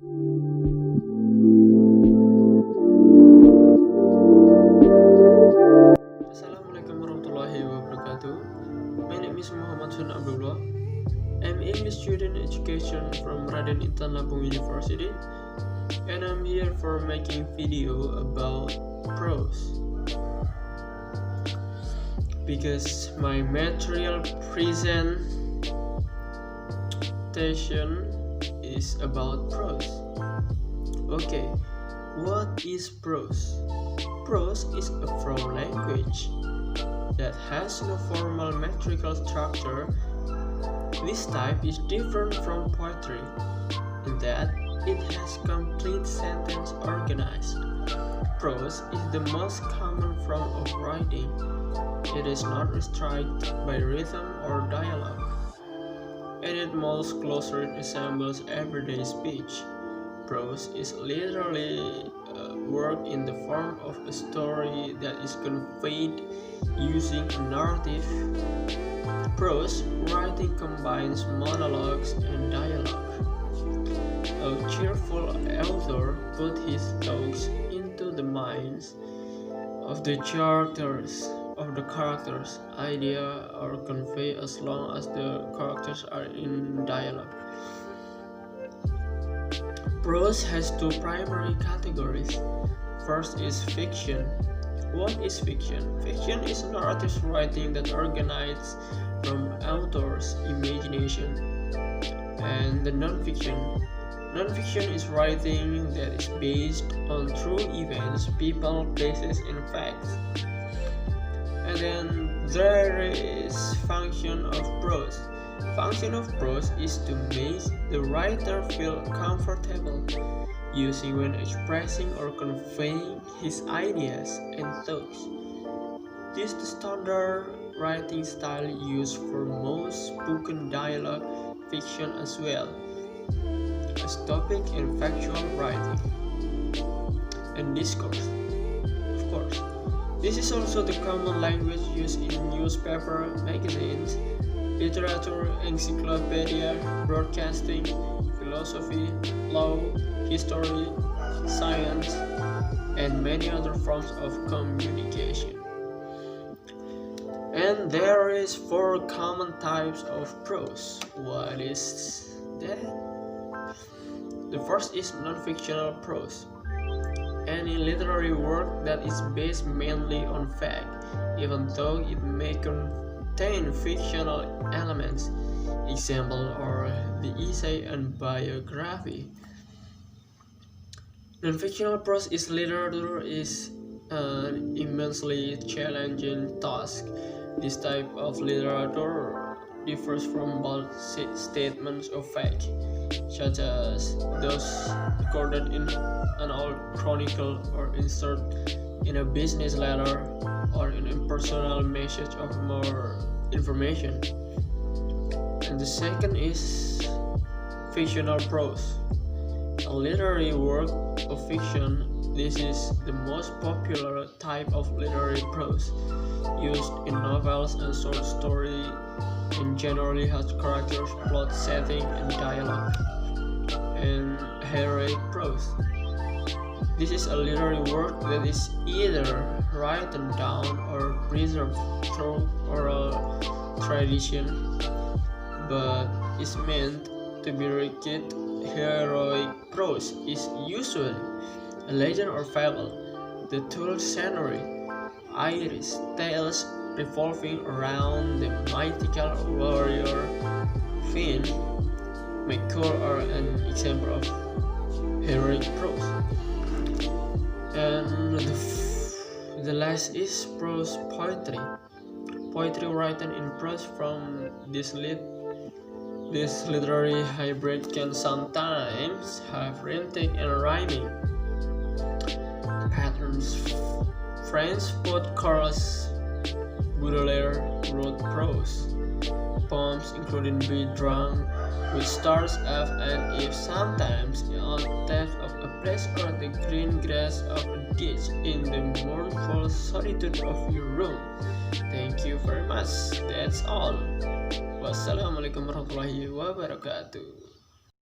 Assalamualaikum warahmatullahi wabarakatuh. My name is Hussein Abdulloh. I'm an English student education from Raden Intan Lampung University, and I'm here for making video about prose. Because my material presentation is about prose. Okay, what is prose? Prose is a form language that has no formal metrical structure. This type is different from poetry in that it has complete sentence organized. Prose is the most common form of writing. It is not restricted by rhythm or dialogue, and it most closely resembles everyday speech. Prose is literally work in the form of a story that is conveyed using a narrative. Prose writing combines monologues and dialogue. A cheerful author puts his thoughts into the minds of the characters idea or convey as long as the characters are in dialogue. Prose has two primary categories. First is fiction. What is fiction? Fiction is narrative writing that originates from author's imagination. And the non-fiction. Non-fiction is writing that is based on true events, people, places, and facts. And then there is function of prose. Function of prose is to make the writer feel comfortable using when expressing or conveying his ideas and thoughts. This is the standard writing style used for most spoken dialogue fiction as well as topic and factual writing and discourse. Of course, this is also the common language used in newspaper, magazines, literature, encyclopedia, broadcasting, philosophy, law, history, science, and many other forms of communication. And there is 4 common types of prose. What is that? The first is non-fictional prose. Any literary work that is based mainly on fact, even though it may contain fictional elements. Example are the essay and biography. Non-fictional prose is literature is an immensely challenging task. This type of literature differs from bold statements of fact, such as those recorded in an old chronicle or inserted in a business letter or in a personal message of more information. And the second is fictional prose. A literary work of fiction. This is the most popular type of literary prose, used in novels and short stories, and generally has characters, plot, setting, and dialogue. And heroic prose. This is a literary work that is either written down or preserved through oral tradition, but is meant to be recorded. Heroic prose is usually a legend or fable, the tale scenery, Irish tales revolving around the mythical warrior Finn McCall are an example of heroic prose. And the last is prose poetry. Poetry written in prose from this literary hybrid can sometimes have rhythmic and rhyming patterns. French poet Carlos Baudelaire wrote prose poems including Be Drunk, which starts off and if sometimes on theft of a place or the green grass of a ditch in the mournful solitude of your room. Thank you very much. That's all. Wassalamualaikum warahmatullahi wabarakatuh.